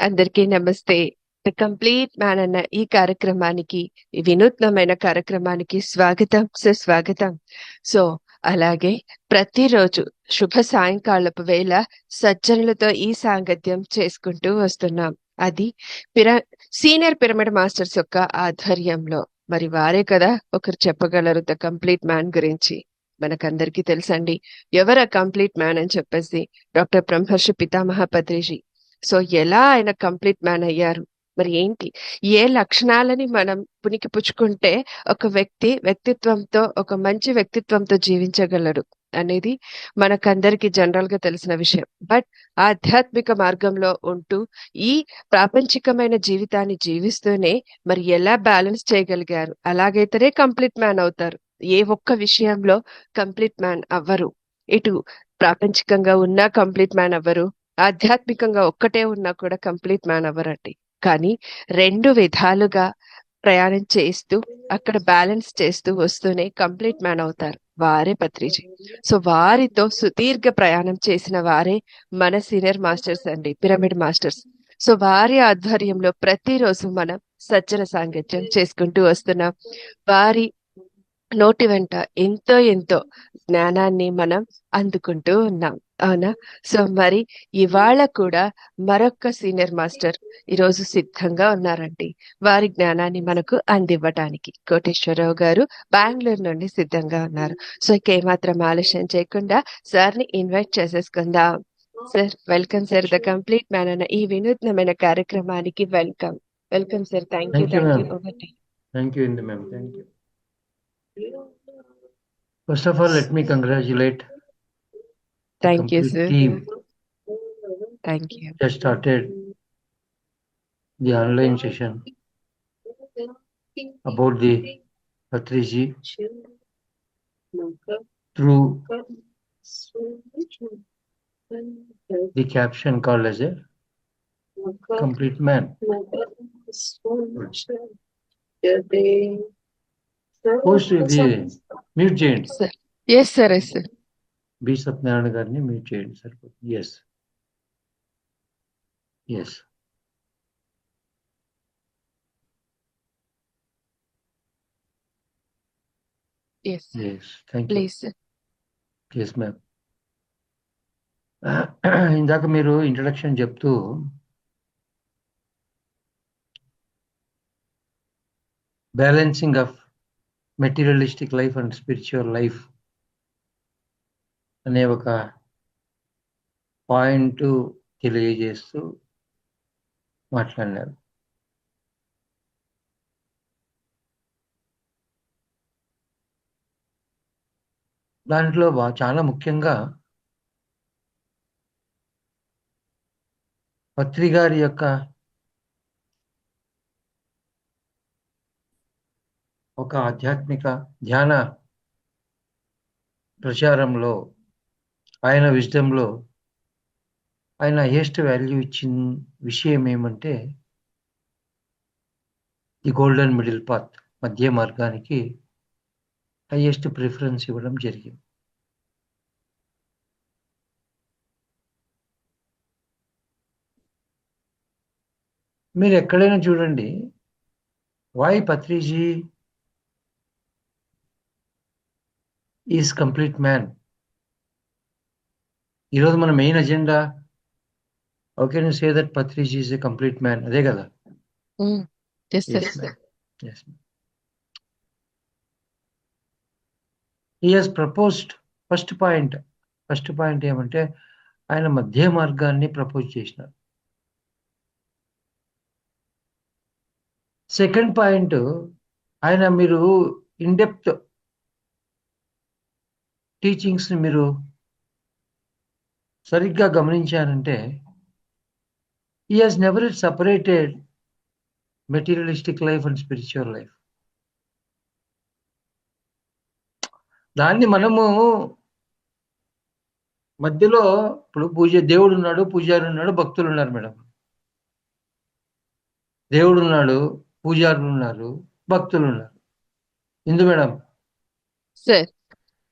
అందరికీ నమస్తే. The complete man అన్న ఈ కార్యక్రమానికి, ఈ వినూత్నమైన కార్యక్రమానికి స్వాగతం, సుస్వాగతం. సో, అలాగే ప్రతిరోజు శుభ సాయంకాలపు వేళ సజ్జనులతో ఈ సాంగత్యం చేసుకుంటూ వస్తున్నాం. అది పిర సీనియర్ పిరమిడ్ మాస్టర్స్ యొక్క ఆధ్వర్యంలో. మరి వారే కదా ఒకరు చెప్పగలరు ద కంప్లీట్ మ్యాన్ గురించి. మనకందరికీ తెలుసండి. ఎవరు ఆ కంప్లీట్ మ్యాన్ అని చెప్పేసి డాక్టర్ బ్రహ్మర్షి పితామహ పత్రిజీ. సో ఎలా ఆయన కంప్లీట్ మ్యాన్ అయ్యారు? మరి ఏంటి? ఏ లక్షణాలని మనం పుణికిపుచ్చుకుంటే ఒక వ్యక్తి వ్యక్తిత్వంతో, ఒక మంచి వ్యక్తిత్వంతో జీవించగలడు అనేది మనకందరికీ జనరల్ గా తెలిసిన విషయం. బట్ ఆధ్యాత్మిక మార్గంలో ఉంటూ ఈ ప్రాపంచికమైన జీవితాన్ని జీవిస్తూనే మరి ఎలా బ్యాలెన్స్ చేయగలిగారు? అలాగైతేనే కంప్లీట్ మ్యాన్ అవుతారు. ఏ ఒక్క విషయంలో కంప్లీట్ మ్యాన్ అవ్వరు. ఇటు ప్రాపంచికంగా ఉన్నా కంప్లీట్ మ్యాన్ అవ్వరు, ఆధ్యాత్మికంగా ఒక్కటే ఉన్నా కూడా కంప్లీట్ మ్యాన్ అవ్వరండి. కానీ రెండు విధాలుగా ప్రయాణం చేస్తూ అక్కడ బ్యాలెన్స్ చేస్తూ వస్తూనే కంప్లీట్ మ్యాన్ అవుతారు. వారే పత్రిజీ. సో వారితో సుదీర్ఘ ప్రయాణం చేసిన వారే మన సీనియర్ మాస్టర్స్ అండి, పిరమిడ్ మాస్టర్స్. సో వారి ఆధ్వర్యంలో ప్రతిరోజు మనం సజ్జన సాంగత్యం చేసుకుంటూ వస్తున్నాం. వారి నోటి వెంట ఎంతో ఎంతో జ్ఞానాన్ని మనం అందుకుంటూ ఉన్నాం. అవునా? సో మరి ఇవాళ కూడా మరొక సీనియర్ మాస్టర్ ఈరోజు సిద్ధంగా ఉన్నారండి, వారి జ్ఞానాన్ని మనకు అందివ్వటానికి. కోటేశ్వరరావు గారు బెంగళూరు నుండి సిద్ధంగా ఉన్నారు. సో ఇక ఏమాత్రం ఆలస్యం చేయకుండా సార్ ని ఇన్వైట్ చేసేసుకుందాం. Sir, welcome sir, the complete man అన్న ఈ వినూత్నమైన కార్యక్రమానికి welcome. Welcome sir. Thank you. Thank you, thank you. ma'am. Over to you. Thank you, Indi ma'am. Thank you. First of all, let me congratulate the thank you complete sir. team thank you. that started the online session about the Patriji through the caption called as a complete man. Post the mute చేయండి. Sir. Yes sir. Yes sir. B Satyanarayana గారిని mute చేయండి సరిపోతుంది. Yes yes yes yes thank you. Please sir. Yes ma'am. ఇందాక మీరు introduction చెప్తూ balancing of materialistic life and spiritual life అనే ఒక point తెలియజేస్తూ మాట్లాడినారు. దాంట్లో చాలా ముఖ్యంగా పత్రి గారి యొక్క ఒక ఆధ్యాత్మిక ధ్యాన ప్రచారంలో, ఆయన విజ్డమ్లో ఆయన హైయెస్ట్ వాల్యూ ఇచ్చిన విషయం ఏమంటే ది గోల్డెన్ మిడిల్ పాత్, మధ్య మార్గానికి హైయెస్ట్ ప్రిఫరెన్స్ ఇవ్వడం జరిగింది. మీరు ఎక్కడైనా చూడండి, why Patriji is complete man. ఈరోజు మన main agenda how can you say that Patriji is a complete man, అదే కదా? Yes sir. Yes. He has proposed first point ఏమంటే ఆయన మధ్య మార్గాన్ని ప్రపోజ్ చేసినారు. సెకండ్ పాయింట్, ఆయన మీరు ఇన్డెప్త్ టీచింగ్స్ ని మీరు సరిగ్గా గమనించారంటే he has never separated materialistic life and spiritual life. దాన్ని మనము మధ్యలో ఇప్పుడు దేవుడు ఉన్నాడు, పూజారి ఉన్నాడు, భక్తులు ఉన్నారు మేడం. దేవుడు ఉన్నాడు, పూజారులు ఉన్నారు, భక్తులు ఉన్నారు. ఇందు మేడం సార్.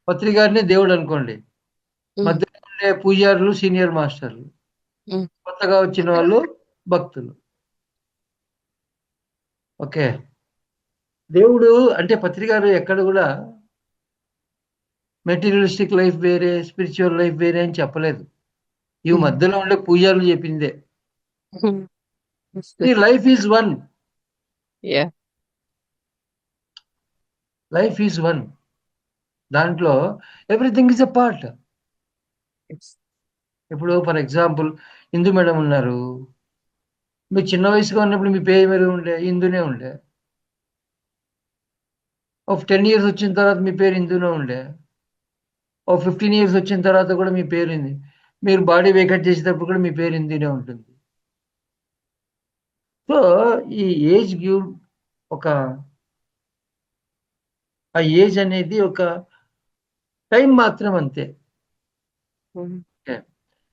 పత్రి గారిని దేవుడు అనుకోండి, మధ్యలో ఉండే పూజారులు సీనియర్ మాస్టర్లు, కొత్తగా వచ్చిన వాళ్ళు భక్తులు. ఓకే. దేవుడు అంటే పత్రి గారు ఎక్కడ కూడా మెటీరియలిస్టిక్ లైఫ్ వేరే, స్పిరిచువల్ లైఫ్ వేరే అని చెప్పలేదు. ఈ మధ్యలో ఉండే పూజారులు చెప్పిందే. ఈ life is one. Yeah. Life is one. దాంట్లో everything is a part. Yes. ఇప్పుడు ఫర్ ఎగ్జాంపుల్ ఇందు మేడం ఉన్నారు. మీ చిన్న వయసుగా ఉన్నప్పుడు మీ పేరు మీద ఉండే ఇందునే ఉండే. ఒక 10 ఇయర్స్ వచ్చిన తర్వాత మీ పేరు ఇందునే ఉండే. ఒక 15 ఇయర్స్ వచ్చిన తర్వాత కూడా మీ పేరు ఇంది. మీరు బాడీ వేకట్ చేసేటప్పుడు కూడా మీ పేరు ఇందునే ఉంటుంది. సో ఈ ఏజ్ గివ్ ఒక ఆ ఏజ్ అనేది ఒక టైం మాత్రం అంతే.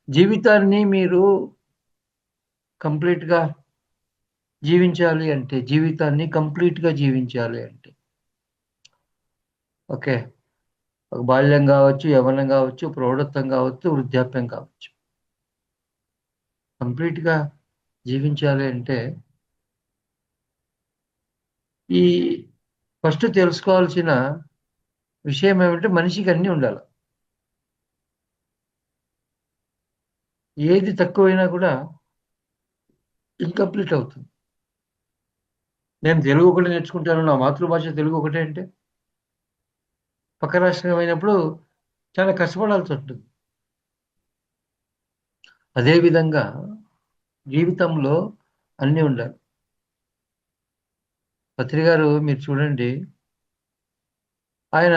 జీవితాన్ని మీరు కంప్లీట్ గా జీవించాలి అంటే, జీవితాన్ని కంప్లీట్ గా జీవించాలి అంటే, ఓకే, ఒక బాల్యం కావచ్చు, యవ్వనం కావచ్చు, ప్రౌఢత్వం కావచ్చు, వృద్ధాప్యం కావచ్చు, కంప్లీట్ గా జీవించాలి అంటే ఈ ఫస్ట్ తెలుసుకోవాల్సిన విషయం ఏమంటే మనిషికి అన్నీ ఉండాలి. ఏది తక్కువైనా కూడా ఇన్కంప్లీట్ అవుతుంది. నేను తెలుగు ఒకటి నేర్చుకుంటాను, నా మాతృభాష తెలుగు ఒకటే అంటే పక్క రాష్ట్రం అయినప్పుడు చాలా కష్టపడాల్సి ఉంటుంది. అదేవిధంగా జీవితంలో అన్నీ ఉండాలి. పత్రి గారు మీరు చూడండి, ఆయన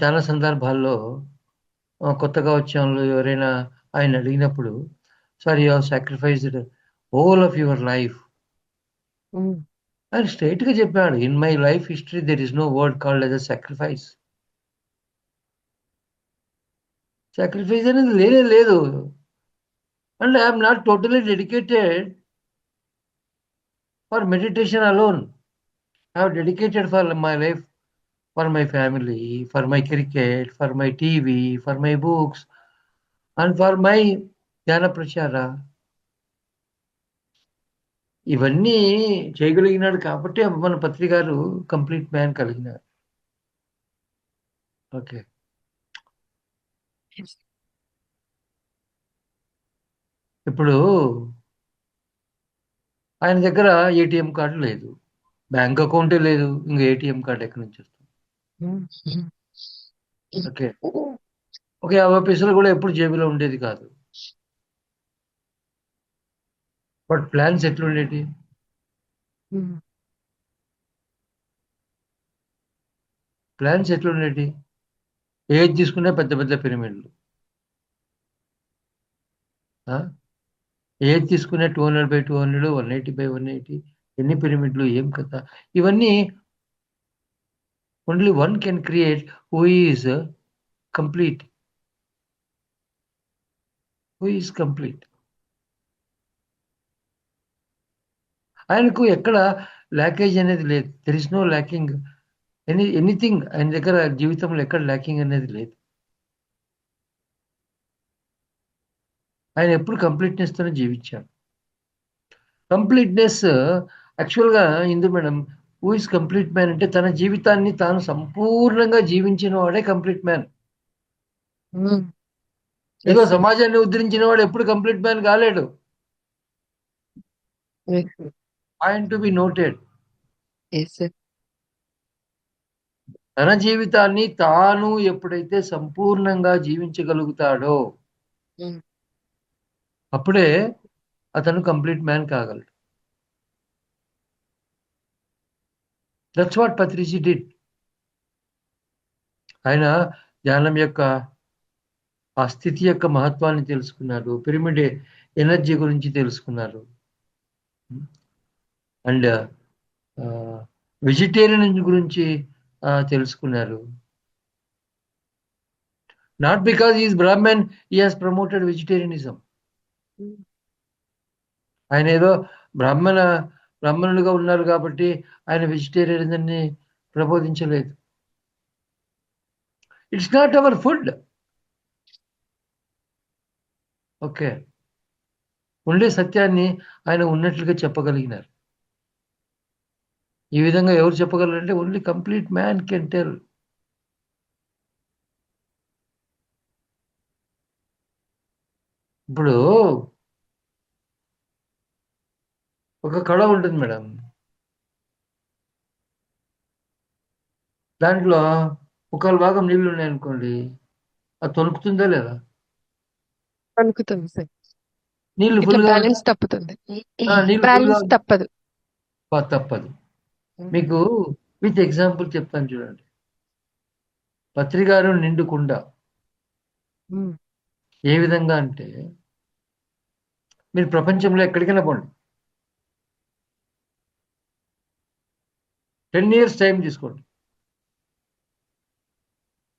చాలా సందర్భాల్లో కొత్తగా వచ్చే వాళ్ళు ఎవరైనా ఆయన అడిగినప్పుడు, sir you have sacrificed whole of your life, ఆయన స్ట్రైట్ గా చెప్పాడు, in my life history there is no word called as a sacrifice. Sacrifice అనేది లేనే లేదు. And I'm not totally dedicated for meditation alone. I have dedicated for my life, for my family, for my cricket, for my TV, for my books, and for my ధ్యాన ప్రచార. ఇవన్నీ చేయగలిగినాడు కాబట్టి మన పత్రి garu complete man కలిగినారు. Okay. ఇప్పుడు ఆయన దగ్గర ATM card లేదు, bank అకౌంటే లేదు, ఇంకా ఏటీఎం కార్డు ఎక్కడి నుంచి వస్తుంది? ఓకే. ఒక 50 పైసలు కూడా ఎప్పుడు జేబులో ఉండేది కాదు. బట్ ప్లాన్స్ ఎట్లుండేటి? ప్లాన్స్ ఎట్లుండేటి? ఏది తీసుకున్నా పెద్ద పెద్ద పిరమిడ్లు. ఏది తీసుకునే 200/200, 180/180, ఎన్ని పిరమిడ్లు, ఏం కథ ఇవన్నీ. Only one can create who is complete. Who is complete. ఆయనకు ఎక్కడ ల్యాకేజ్ అనేది లేదు. There is no lacking anything. ఆయన దగ్గర జీవితంలో ఎక్కడ ల్యాకింగ్ అనేది లేదు. ఆయన ఎప్పుడు కంప్లీట్నెస్ తోనే జీవించాడు. కంప్లీట్నెస్ యాక్చువల్గా Indu madam, who is complete man అంటే తన జీవితాన్ని తాను సంపూర్ణంగా జీవించిన వాడే కంప్లీట్ మ్యాన్. ఏదో సమాజాన్ని ఉద్ధరించిన వాడు ఎప్పుడు కంప్లీట్ మ్యాన్ కాలేడు. Point to be noted. తన జీవితాన్ని తాను ఎప్పుడైతే సంపూర్ణంగా జీవించగలుగుతాడో అప్పుడే అతను కంప్లీట్ మ్యాన్ కాగలడు. That's what Patriji did. ఆయన ధ్యానం యొక్క ఆ స్థితి యొక్క మహత్వాన్ని తెలుసుకున్నారు, పిరమిడ్ ఎనర్జీ గురించి తెలుసుకున్నారు, అండ్ వెజిటేరియన్ గురించి తెలుసుకున్నారు. Not because is Brahman he has promoted vegetarianism. ఆయన ఏదో బ్రాహ్మణులుగా ఉన్నారు కాబట్టి ఆయన వెజిటేరియనిజాన్ని ప్రబోధించలేదు. It's not our food. Okay. ఉండే సత్యాన్ని ఆయన ఉన్నట్లుగా చెప్పగలిగినారు. ఈ విధంగా ఎవరు చెప్పగలరంటే only complete man can tell. ఇప్పుడు ఒక కళ ఉంటుంది మేడం. దాంట్లో ఒక భాగం నీళ్లు ఉన్నాయనుకోండి, అది తొణుకుతుందా లేదా? అనుకుతుంది సార్. నీళ్లు ఇట్లా ఫుల్గా ఉంటే బ్యాలెన్స్ తప్పుతుంది. నీళ్లు ఫుల్గా బ్యాలెన్స్ తప్పదు. తప్పదు. మీకు విత్ ఎగ్జాంపుల్ చెప్తాను చూడండి. పత్రికారు నిండు కుండ. ఏ విధంగా అంటే మీరు ప్రపంచంలో ఎక్కడికైనా పోండి, 10 years టైం తీసుకోండి.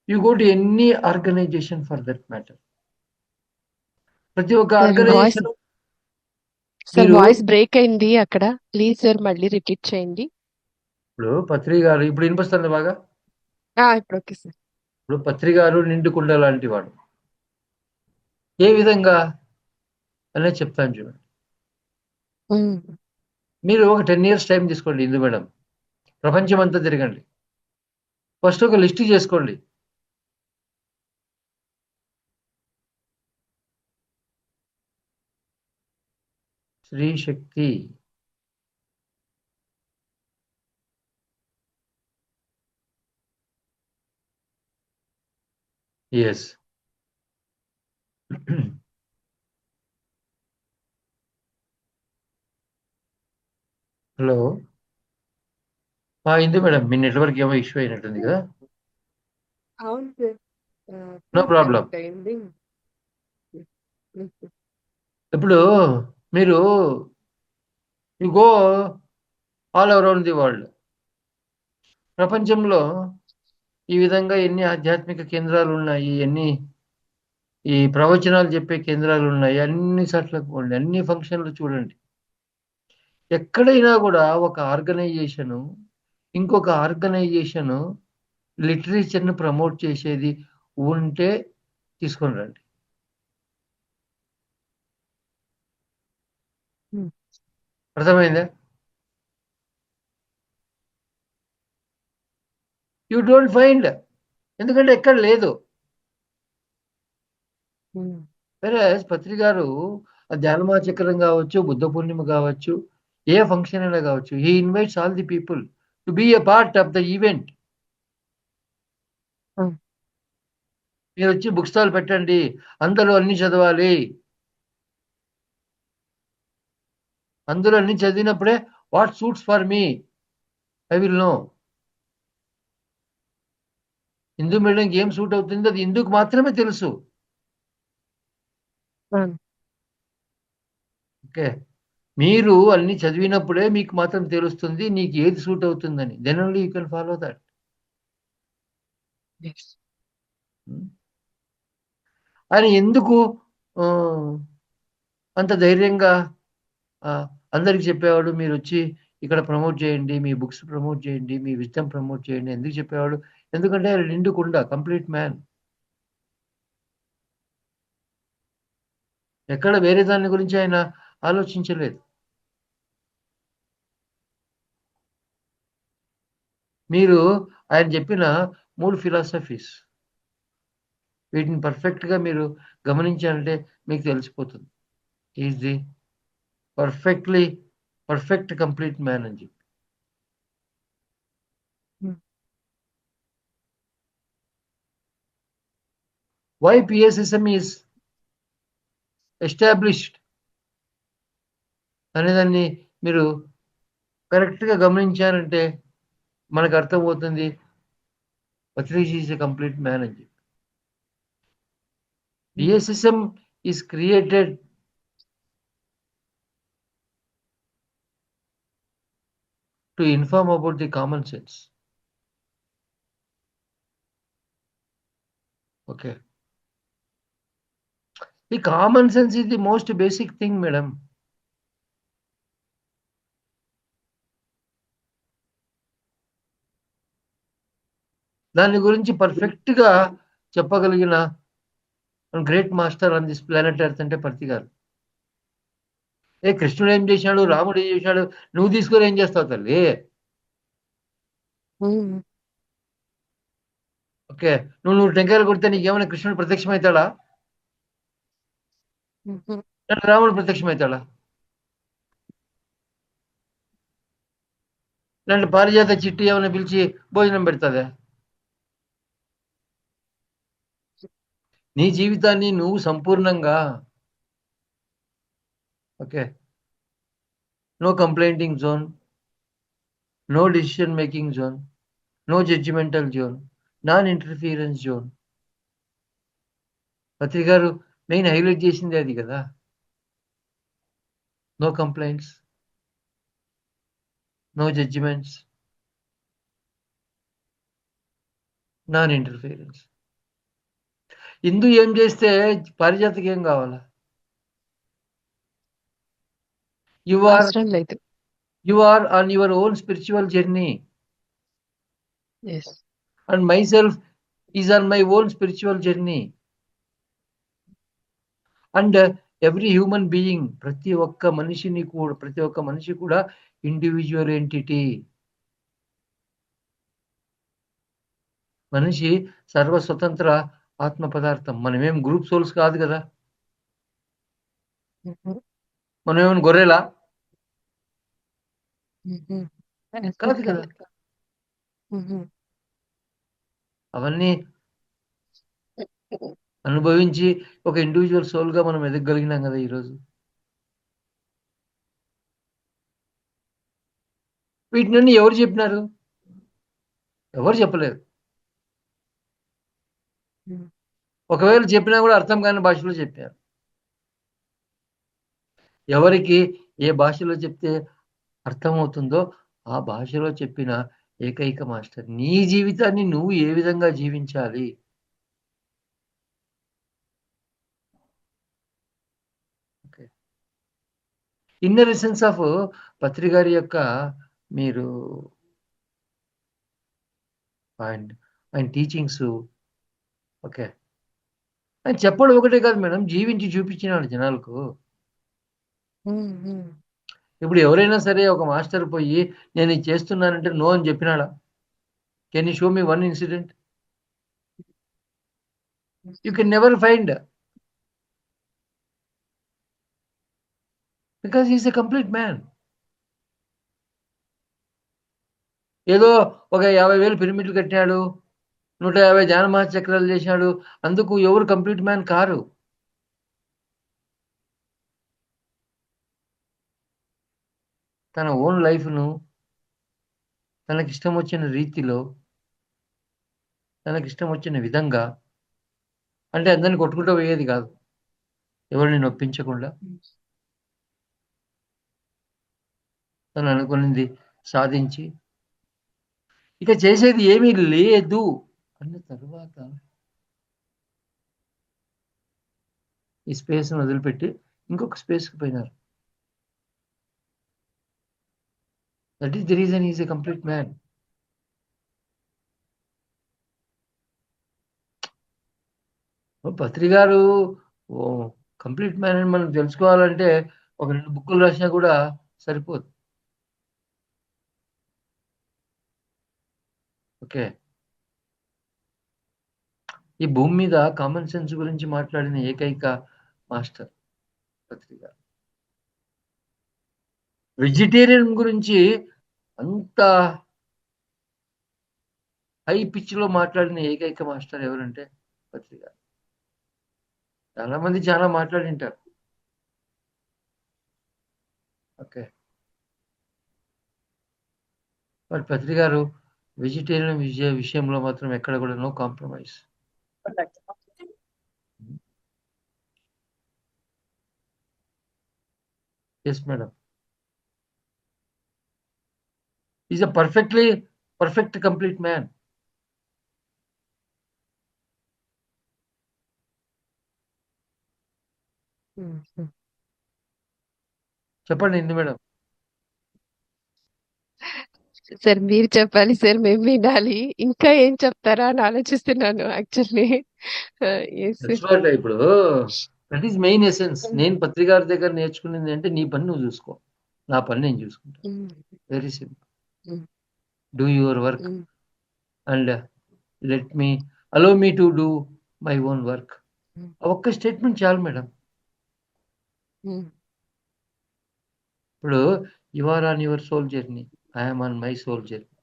You go to any organization for that matter. ప్రతి ఒక్క సార్ వాయిస్ ఆర్గనైజేషన్ సార్ మీరు వాయిస్ బ్రేక్ అయింది అక్కడ. ప్లీజ్ సార్ మళ్ళీ రిపీట్ చేయండి. ఇప్పుడు పత్రికారు ఇప్పుడు వినిపిస్తుంది బాగా. ఇప్పుడు ఓకే సార్. ఇప్పుడు పత్రికారు నిండు కుండ లాంటి వాడు. ఏ విధంగా అనేది చెప్తాను చూడండి. మీరు ఒక 10 years టైం తీసుకోండి ఇందు మేడం. ప్రపంచం అంతా తిరగండి. ఫస్ట్ ఒక లిస్ట్ చేసుకోండి. స్త్రీ శక్తి, ఎస్. హలో, ఇందు మేడం, మీ నెట్వర్క్ ఏమో ఇష్యూ అయినట్టుంది కదా. అవును సార్. No problem. కనెక్ట్ అయింది. ఇప్పుడు మీరు you go all around the world. ప్రపంచంలో ఈ విధంగా ఎన్ని ఆధ్యాత్మిక కేంద్రాలు ఉన్నాయి, ఎన్ని ఈ ప్రవచనాలు చెప్పే కేంద్రాలు ఉన్నాయి, అన్ని చోట్లకు పోండి, అన్ని ఫంక్షన్లు చూడండి. ఎక్కడైనా కూడా ఒక ఆర్గనైజేషను ఇంకొక ఆర్గనైజేషను లిటరేచర్ని ప్రమోట్ చేసేది ఉంటే తీసుకొని రండి. అర్థమైందా? You don't find. ఎందుకంటే ఎక్కడ లేదు. వేరే పత్రికారు ధ్యానమా చక్రం కావచ్చు, బుద్ధ పూర్ణిమ కావచ్చు, ఏ ఫంక్షన్ అయినా కావచ్చు, he invites all the people to be a part of the event. మీరు వచ్చి బుక్ స్టాల్ పెట్టండి, అందరూ అన్ని చదవాలి. అందరూ అన్ని చదివినప్పుడే what suits for me I will know. Hindu మీడియంకి ఏం సూట్ అవుతుంది అది హిందూకి మాత్రమే తెలుసు. ఓకే, మీరు అన్ని చదివినప్పుడే మీకు మాత్రం తెలుస్తుంది నీకు ఏది సూట్ అవుతుందని. Then only you can follow that. ఆయన ఎందుకు అంత ధైర్యంగా అందరికి చెప్పేవాడు, మీరు వచ్చి ఇక్కడ ప్రమోట్ చేయండి, మీ బుక్స్ ప్రమోట్ చేయండి, మీ విజ్డమ్ ప్రమోట్ చేయండి ఎందుకు చెప్పేవాడు? ఎందుకంటే ఆయన నిండుకుండా కంప్లీట్ మ్యాన్. ఎక్కడ వేరే దాని గురించి ఆయన ఆలోచించలేదు. మీరు ఆయన చెప్పిన 3 ఫిలాసఫీస్ వీటిని పర్ఫెక్ట్గా మీరు గమనించాలంటే మీకు తెలిసిపోతుంది is the perfect complete man అని చెప్పి. వై పిఎస్ఎస్ఎం ఈజ్ ఎస్టాబ్లిష్డ్ అనేదాన్ని మీరు కరెక్ట్గా గమనించారంటే మనకు అర్థమవుతుంది పత్రిజ్ ఈజ్ ఎ కంప్లీట్ మ్యాన్ అని చెప్పి. PSSM is created to inform about the common sense. Okay, the common sense is the most basic thing madam. దాని గురించి పర్ఫెక్ట్గా చెప్పగలిగిన great master on this planet earth అంటే పత్రికారు. కృష్ణుడు ఏం చేశాడు, రాముడు ఏం చేశాడు, నువ్వు తీసుకొని ఏం చేస్తావు తల్లి? ఉమ్, ఓకే, నువ్వు టెంకాయలు కొడితే నీకేమైనా కృష్ణుడు ప్రత్యక్షమవుతాడా? ఉమ్, లేదంటే రాముడు ప్రత్యక్షమవుతాడా? లేదంటే పారిజాత చిట్టి ఏమైనా పిలిచి భోజనం పెడతాదా? నీ జీవితాన్ని నువ్వు సంపూర్ణంగా, okay, no complaining zone, no decision making zone, no judgemental zone, non interference zone. Patri garu main highlight చేసింది అది కదా. No complaints, no judgements, non interference. Indu ఏం చేస్తే పారిజాతకి ఏం కావాలా? యు ఆర్ అవసరం లేదు. You are on your own spiritual journey yes. And myself is on my own spiritual journey. And every human being, ప్రతి ఒక్క మనిషి కూడా ఇండివిజువల్ ఎంటిటీ. మనిషి సర్వస్వతంత్ర ఆత్మ పదార్థం. మనమేం గ్రూప్ సోల్స్ కాదు కదా. మనమేమైనా గొర్రెలా? కాదు కదా. అవన్నీ అనుభవించి ఒక ఇండివిజువల్ సోల్ గా మనం ఎదగగలిగినాం కదా ఈరోజు. వీటినన్నీ ఎవరు చెప్పినారు? ఎవరు చెప్పలేదు. ఒకవేళ చెప్పినా కూడా అర్థం కాని భాషలో చెప్పారు. ఎవరికి ఏ భాషలో చెప్తే అర్థమవుతుందో ఆ భాషలో చెప్పిన ఏకైక మాస్టర్. నీ జీవితాన్ని నువ్వు ఏ విధంగా జీవించాలి, ఓకే, ఇన్నర్ ఎసెన్స్ ఆఫ్ పత్రి గారి యొక్క మీరు ఆయన టీచింగ్స్, ఓకే, ఆయన చెప్పడం ఒకటే కాదు మేడం, జీవించి చూపించినాడు జనాలకు. ఇప్పుడు ఎవరైనా సరే ఒక మాస్టర్ పోయి నేను ఇది చేస్తున్నానంటే నో అని చెప్పినాడా? Can you show me one incident? You can never find, because is a complete man. ఏదో ఒక 50,000 పిరమిడ్లు కట్టినాడు, 150 ధ్యాన మహాచక్రాలు చేసినాడు, అందుకు ఎవరు కంప్లీట్ మ్యాన్ కారు. తన ఓన్ లైఫ్ను తనకిష్టం వచ్చిన రీతిలో, తనకిష్టం వచ్చిన విధంగా, అంటే అందరిని కొట్టుకుంటూ పోయేది కాదు, ఎవరిని నొప్పించకుండా తను అనుకున్నది సాధించి ఇక చేసేది ఏమీ లేదు అన్న తర్వాత ఈ స్పేస్ను వదిలిపెట్టి ఇంకొక స్పేస్కి పోయినారు. That is the reason is a complete man. Patri garu complete man అని మనం తెలుసుకోవాలంటే ఒక 2 బుక్కులు రాసినా కూడా సరిపోదు. ఓకే, ఈ భూమి మీద కామన్ సెన్స్ గురించి మాట్లాడిన ఏకైక మాస్టర్ పత్రి గారు. వెజిటేరియన్ గురించి అంత హై పిచ్ లో మాట్లాడిన ఏకైక మాస్టర్ ఎవరంటే పత్రి గారు. చాలా మంది చాలా మాట్లాడింటారు, ఓకే, బట్ పత్రి గారు వెజిటేరియన్ విషయంలో మాత్రం ఎక్కడ కూడా no compromise. Yes madam, is a perfect complete man. చెప్పండి ఇందు మేడం. సార్ మీరు చెప్పాలి సార్, మేము వినాలి. ఇంకా ఏం చెప్తారా అని ఆలోచిస్తున్నాను యాక్చువల్లీ. ఇప్పుడు దట్ ఈస్ మెయిన్ ఎసెన్స్. నేను పత్రికారి దగ్గర నేర్చుకునేది అంటే నీ పని నువ్వు చూసుకో, నా పని నేను చూసుకుంటాను. Very simple. Do your work and let me allow me to do my own work. ఒక్క స్టేట్మెంట్ చాలు మేడం. ఇప్పుడు you are on your soul journey, I'm on my soul journey,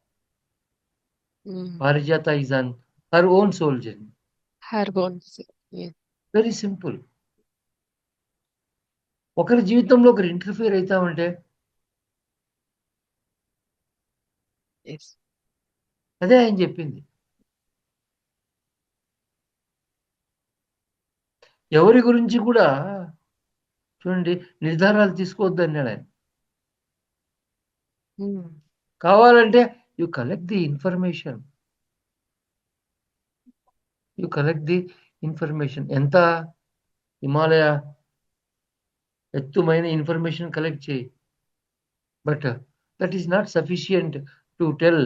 Parijata is on her own soul journey. Very simple. ఒకరి జీవితంలో ఒకరు interfere అవుతామంటే అదే ఆయన చెప్పింది. ఎవరి గురించి కూడా చూడండి నిర్ధారాలు తీసుకోవద్దు అన్నాడు ఆయన. కావాలంటే యు కలెక్ట్ ది ఇన్ఫర్మేషన్, ఎంత హిమాలయ ఎత్తుమైన ఇన్ఫర్మేషన్ కలెక్ట్ చేయి, but that is not sufficient to tell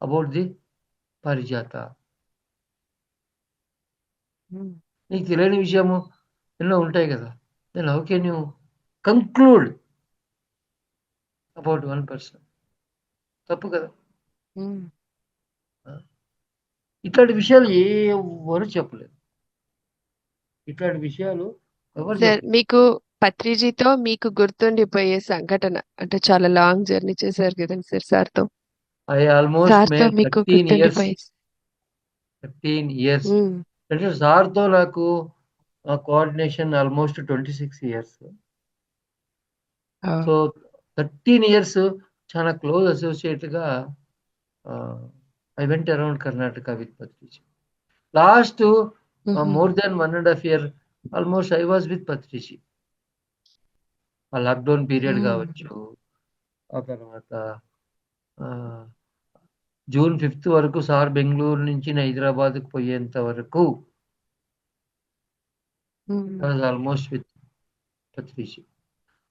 about the Parijata. నీకు తెలియని విషయము ఎన్నో ఉంటాయి కదా. Then how can you conclude about one person? తప్పు కదా. ఇట్లాంటి విషయాలు ఎవరు చెప్పలేదు. ఇట్లాంటి విషయాలు ఎవరు సార్, మీకు పత్రిజీతో మీకు గుర్తుండిపోయే సంఘటన అంటే చాలా లాంగ్ జర్నీ చేశారు కదండి సార్ సార్తో. ఐ ఆల్మోస్ట్ సార్తో మేడ్ మీకు 13 years. గుర్తుండిపోయే 13 years. అంటే సార్తో నాకు coordination almost 26 years. So 13 years చాలా క్లోజ్ అసోసియేట్గా I went around Karnataka with Patriji. Last more than 1.5 year almost I was with Patriji. ఆ లాక్డౌన్ పీరియడ్ కావచ్చు, ఆ తర్వాత June 5th వరకు సార్ బెంగళూరు నుంచి హైదరాబాద్కు పోయేంత వరకు I was almost with Patriji.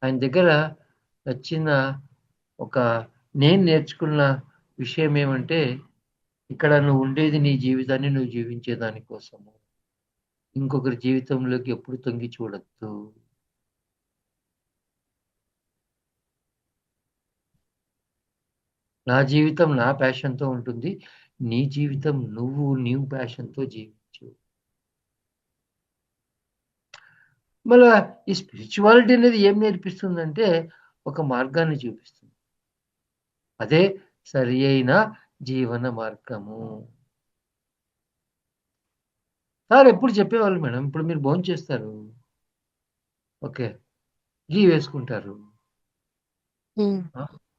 ఆయన దగ్గర నచ్చిన నేను నేర్చుకున్న విషయం ఏమంటే, ఇక్కడ నువ్వు ఉండేది నీ జీవితాన్ని నువ్వు జీవించేదాని కోసము, ఇంకొకరి జీవితంలోకి ఎప్పుడు తొంగి చూడొద్దు. నా జీవితం నా ప్యాషన్తో ఉంటుంది, నీ జీవితం నీ ప్యాషన్తో జీవించు. మళ్ళా ఈ స్పిరిచువాలిటీ అనేది ఏం నేర్పిస్తుందంటే ఒక మార్గాన్ని చూపిస్తుంది. అదే సరి అయిన జీవన మార్గము. సార్ ఎప్పుడు చెప్పేవాళ్ళు మేడం, ఇప్పుడు మీరు భోజనం చేస్తారు, ఓకే, గీ వేసుకుంటారు,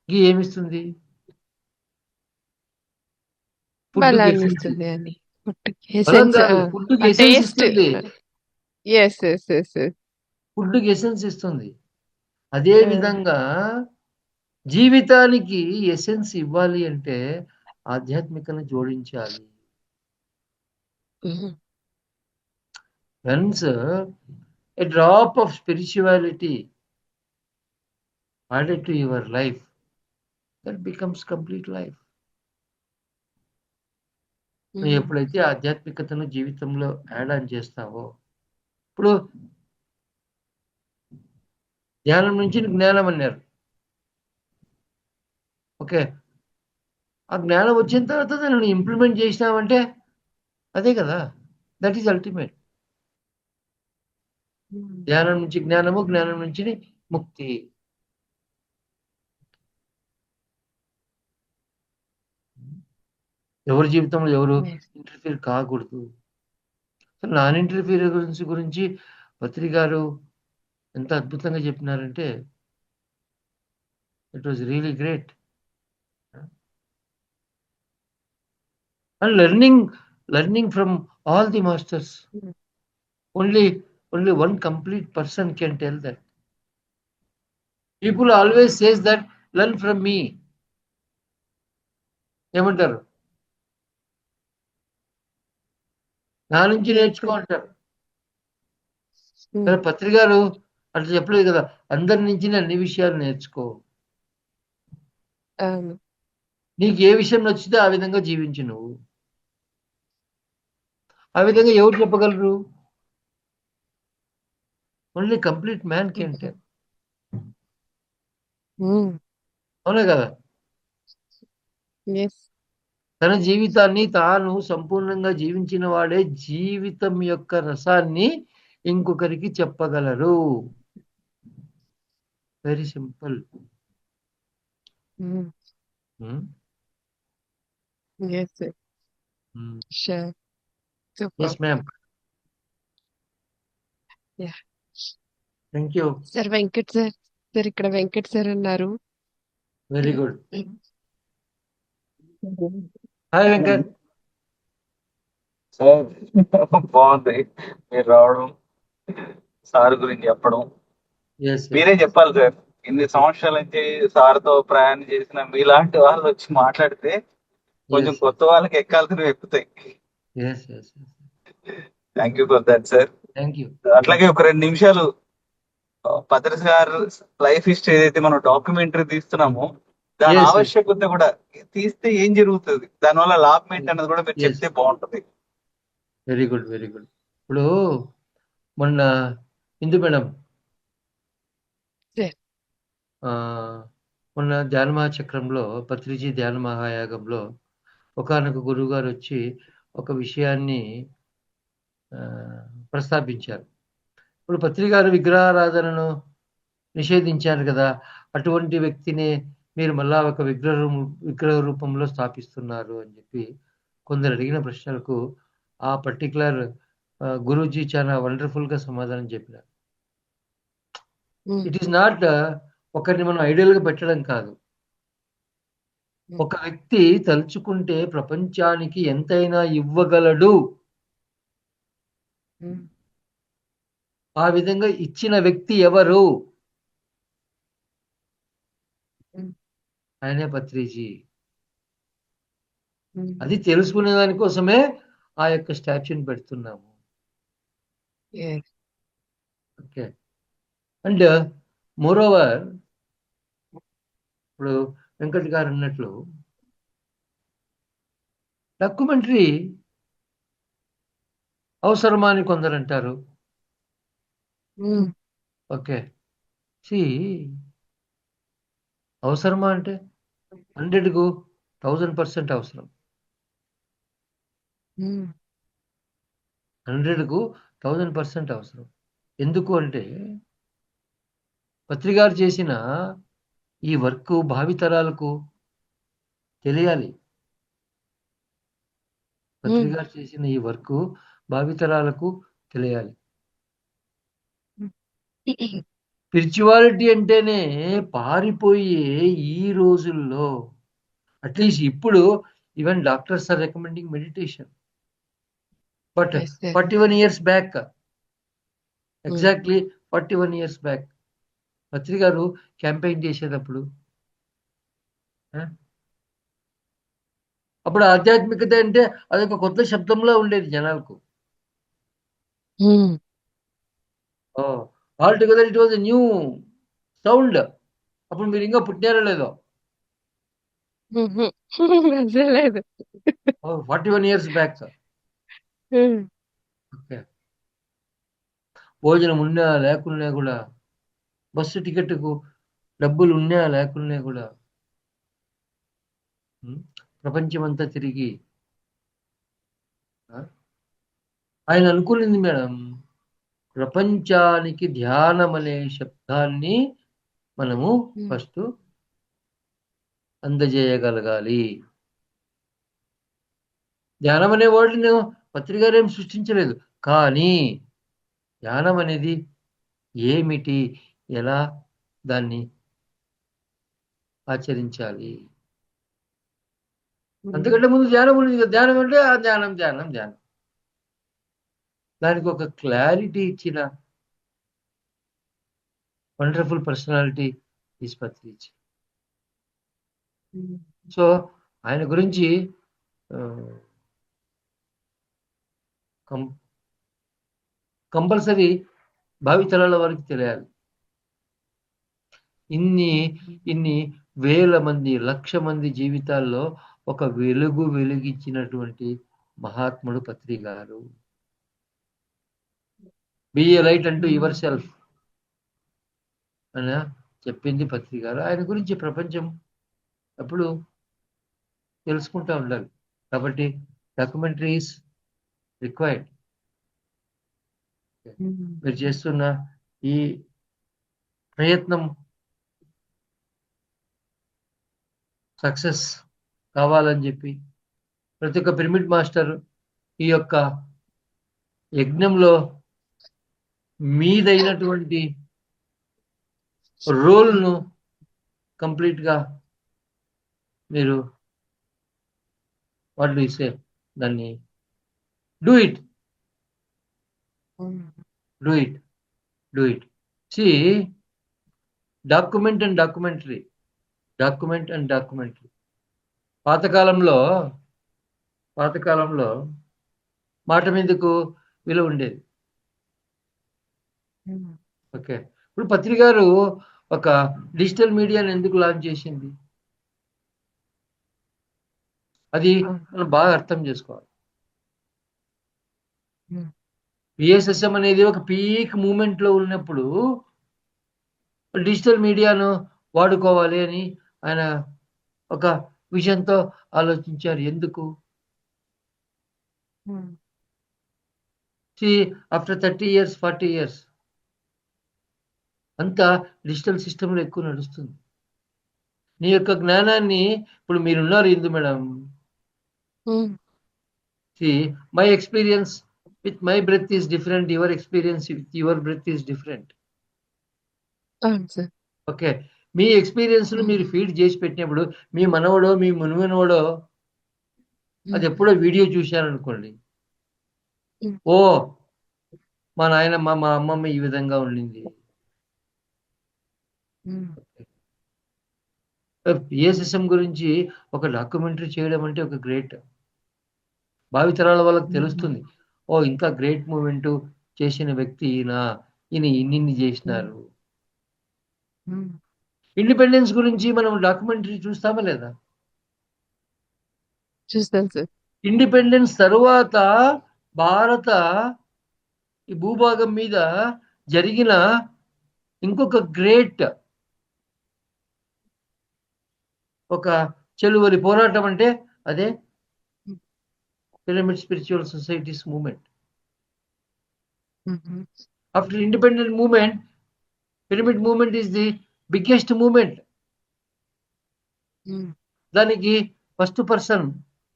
గీ ఏమిస్తుంది? బలం కాదు, ఫుడ్కి ఎసెన్స్ ఇస్తుంది. ఫుడ్కి ఎసెన్స్ ఇస్తుంది. అదే విధంగా జీవితానికి ఎసెన్స్ ఇవ్వాలి అంటే ఆధ్యాత్మికను జోడించాలి. Once a drop of spirituality added to your life, that becomes complete life. నువ్వు ఎప్పుడైతే ఆధ్యాత్మికతను జీవితంలో యాడ్ ఆన్ చేస్తావో, ఇప్పుడు ధ్యానం నుంచి జ్ఞానం అన్నారు, ఓకే, ఆ జ్ఞానం వచ్చిన తర్వాత దాన్ని ఇంప్లిమెంట్ చేసినావంటే అదే కదా, దట్ ఈస్ అల్టిమేట్. ధ్యానం నుంచి జ్ఞానము, జ్ఞానం నుంచి ముక్తి. ఎవరి జీవితంలో ఎవరు ఇంటర్ఫీర్ కాకూడదు. నాన్ ఇంటర్ఫీరెన్స్ గురించి పత్రి గారు ఎంత అద్భుతంగా చెప్పినారంటే it was really great. And learning from all the masters. Only one complete person can tell that. People always says that learn from me. ఏమంటారు? నా నుంచి నేర్చుకో అంటారు. పత్రి గారు అట్లా చెప్పలేదు కదా, అందరి నుంచి అన్ని విషయాలు నేర్చుకో, నీకు ఏ విషయం నచ్చితే ఆ విధంగా జీవించు. నువ్వు ఆ విధంగా ఎవరు చెప్పగలరు? Only complete man can tell. Um. అవునా కదా? ఎస్. తన జీవితాన్ని తాను సంపూర్ణంగా జీవించిన వాడే జీవితం యొక్క రసాన్ని ఇంకొకరికి చెప్పగలరు. Very simple. Yes. Sure. Super. Yes ma'am. Yeah. Thank you. Sir Venkat sir. Sir ఇక్కడ వెంకట్ సార్ ఉన్నారు. Very good. Hi Venkat. Sir బాగుంది మీరు రావడం, సార్ గురించి చెప్పడం. ఎస్ మీరే చెప్పాలి సార్, ఇన్ని సంవత్సరాల నుంచి సార్తో ప్రయాణం చేసిన మీలాంటి వాళ్ళు వచ్చి మాట్లాడితే కొంచెం ఎస్ కొత్త వాళ్ళకి ఎక్కాల్సినవి ఎక్కుతాయి. Yes yes thank you for that sir. Thank you. అట్లాగే ఒక 2 నిమిషాలు భద్రస్ గారు లైఫ్ హిస్టరీ ఏదైతే మనం డాక్యుమెంటరీ తీస్తున్నామో దాని ఎస్ ఆవశ్యకత కూడా, తీస్తే ఏం జరుగుతుంది, దానివల్ల లాభం ఏంటి అన్నది కూడా మీరు ఎస్. చెప్తే బాగుంటది. Very good very good. ఇప్పుడు మొన్న ఇందు మేడం సార్. ఆ, మొన్న ధ్యాన మహాచక్రంలో పత్రిజీ ధ్యాన మహాయాగంలో ఒకానొక గురువు గారు వచ్చి ఒక విషయాన్ని ఆ, ప్రస్తావించారు. ఇప్పుడు పత్రి గారు విగ్రహారాధనను నిషేధించారు కదా, అటువంటి వ్యక్తిని మీరు మళ్ళా ఒక విగ్రహ రూపంలో స్థాపిస్తున్నారు అని చెప్పి కొందరు అడిగిన ప్రశ్నలకు ఆ పర్టికులర్ గురూజీ చాలా వండర్ఫుల్ గా సమాధానం చెప్పినారు. ఇట్ ఈస్ నాట్ ఒకరిని మనం ఐడియల్ గా పెట్టడం కాదు. ఒక వ్యక్తి తలుచుకుంటే ప్రపంచానికి ఎంతైనా ఇవ్వగలడు. ఆ విధంగా ఇచ్చిన వ్యక్తి ఎవరు? ఆయనే పత్రిజీ. అది తెలుసుకునే దానికోసమే ఆ యొక్క స్టాచ్యూని పెడుతున్నాము. ఓకే. అండ్ మోర్ ఓవర్, ఇప్పుడు వెంకట్ గారు అన్నట్లు డాక్యుమెంటరీ అవసరమా అని కొందరు అంటారు. ఓకే. సి అవసరమా అంటే 100కు 1000% అవసరం. 100కు 1000% అవసరం. ఎందుకు అంటే పత్రికారు చేసిన ఈ వర్క్ భావితరాలకు తెలియాలి. పత్రికారు చేసిన ఈ వర్క్ భావితరాలకు తెలియాలి. స్పిరిచువాలిటీ అంటేనే పారిపోయే ఈ రోజుల్లో, అట్లీస్ట్ ఇప్పుడు even doctors are recommending meditation. But 41 years back, exactly 41 years back Patri garu campaign చేసేటప్పుడు అప్పుడు ఆధ్యాత్మికత అంటే అదొక కొత్త శబ్దంలో ఉండేది జనాలకు. All together it was a new sound. అప్పుడు మీరు ఇంకా పుట్టారో లేదో. 41 years బ్యాక్. ఓకే. భోజనం ఉన్నా లేకున్నా కూడా, బస్సు టికెట్కు డబ్బులు ఉన్నా లేకున్నా కూడా ప్రపంచమంతా తిరిగి ఆయన అనుకున్నది మేడం, ప్రపంచానికి ధ్యానం అనే శబ్దాన్ని మనము ఫస్ట్ అందజేయగలగాలి. ధ్యానం అనే వర్డ్ని పత్రికారు ఏం సృష్టించలేదు, కానీ ధ్యానం అనేది ఏమిటి, ఎలా దాన్ని ఆచరించాలి. అంతకంటే ముందు ధ్యానం ఉంది. ధ్యానం అంటే ఆ ధ్యానం ధ్యానం ధ్యానం. దానికి ఒక క్లారిటీ ఇచ్చిన wonderful personality is Patriji. So ఆయన గురించి కంపల్సరీ భావితరాల వారికి తెలియాలి. ఇన్ని వేల మంది, లక్ష మంది జీవితాల్లో ఒక వెలుగు వెలిగించినటువంటి మహాత్ముడు పత్రి గారు. బి ఏ లైట్ అంటూ యువర్ సెల్ఫ్. అని చెప్పింది పత్రి గారు. ఆయన గురించి ప్రపంచం ఎప్పుడు తెలుసుకుంటూ ఉండాలి. కాబట్టి డాక్యుమెంటరీస్ రిక్వైర్డ్. మీరు చేస్తున్న ఈ ప్రయత్నం సక్సెస్ కావాలని చెప్పి ప్రతి ఒక్క పిరమిడ్ మాస్టర్ ఈ యొక్క యజ్ఞంలో మీదైనటువంటి రోల్ను కంప్లీట్గా మీరు వాట్ డు యు సే దాన్ని do it do it do it see document and documentary పాతకాలంలో మాట మీదకు విలువ ఉండేది. ఓకే, ఇప్పుడు పత్రి గారు ఒక డిజిటల్ మీడియాని ఎందుకు లాంచ్ చేసింది? అది మనం బాగా అర్థం చేసుకోవాలి. పిఎస్ఎస్ఎం అనేది ఒక పీక్ మూమెంట్ లో ఉన్నప్పుడు డిజిటల్ మీడియాను వాడుకోవాలి అని ఆయన ఒక విజన్తో ఆలోచించారు. ఎందుకు? ఆఫ్టర్ 30 years 40 years అంతా డిజిటల్ సిస్టంలో ఎక్కువ నడుస్తుంది. నీ యొక్క జ్ఞానాన్ని ఇప్పుడు మీరున్నారు Indu madam. My experience with my breath is different, your experience with your breath is different. Okay, me experience ను మీరు ఫీడ్ చేసి పెట్టినప్పుడు మీ మనవడో మీ మునుమనవడో అది ఎప్పుడో వీడియో చూశారనుకోండి, ఓ మా నాయనమ్మ మా అమ్మమ్మ ఈ విధంగా ఉండింది. పిఎస్ఎస్ఎం గురించి ఒక డాక్యుమెంటరీ చేయడం అంటే ఒక గ్రేట్. భావితరాల వాళ్ళకి తెలుస్తుంది, ఓ ఇంత గ్రేట్ మూమెంట్ చేసిన వ్యక్తి ఈయన ఇన్ని చేసినారు. ఇండిపెండెన్స్ గురించి మనం డాక్యుమెంటరీ చూస్తామా లేదా? చూస్తాం సార్. ఇండిపెండెన్స్ తరువాత భారత ఈ భూభాగం మీద జరిగిన ఇంకొక గ్రేట్ ఒక చెలువలి పోరాటం అంటే అదే pyramid spiritual societies movement. After independent movement, pyramid movement is the biggest movement. దానికి first person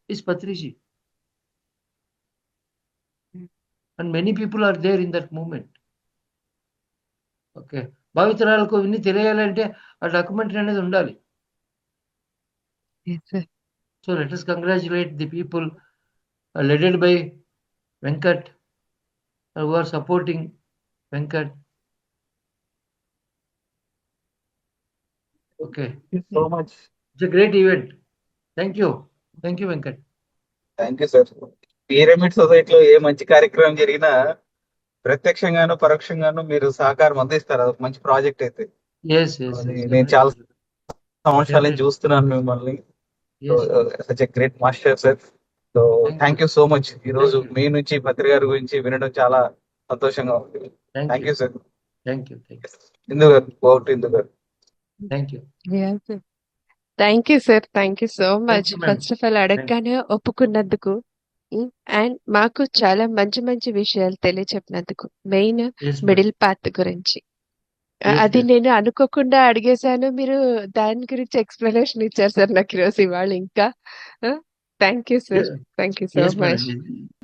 is Patriji and many people are there in that movement. Okay, భావితరాలకు ఇన్ని తెలియాలంటే ఆ డాక్యుమెంటరీ అనేది ఉండాలి. So let us congratulate the people led by Venkat who are supporting Venkat. Okay, so much. It's a great event. Thank you Venkat. Thank you sir. Pyramid సొసైటీలో ఏ మంచి కార్యక్రమం జరిగినా ప్రత్యక్షంగాను పరోక్షంగాను మీరు సహకారం అందిస్తారు. అదొక మంచి ప్రాజెక్ట్ అయితే. Yes, నేను చాలా సంవత్సరాల నుంచి చూస్తున్నాను మిమ్మల్ని. Such a great master sir. So thank you so much. ఈ రోజు మీ నుంచి పత్రి గారి గురించి వినడం చాలా సంతోషంగా ఉంది. Thank you sir. Thank you. Indu garu, Indu garu. Thank you. Thank you sir. Thank you so much. you, ma'am. First of all అడగగానే ఒప్పుకున్నందుకు అండ్ మాకు చాలా మంచి మంచి విషయాలు తెలియచెప్పినందుకు, main Yes, ma'am. Middle path గురించి. అది yes. నేను అనుకోకుండా అడిగేశాను, మీరు దాని గురించి ఎక్స్ప్లెనేషన్ ఇచ్చారు సార్ నాకు ఈరోజు ఇవాళ. ఇంకా thank you sir. Yeah. Thank you so Yes, much. madam.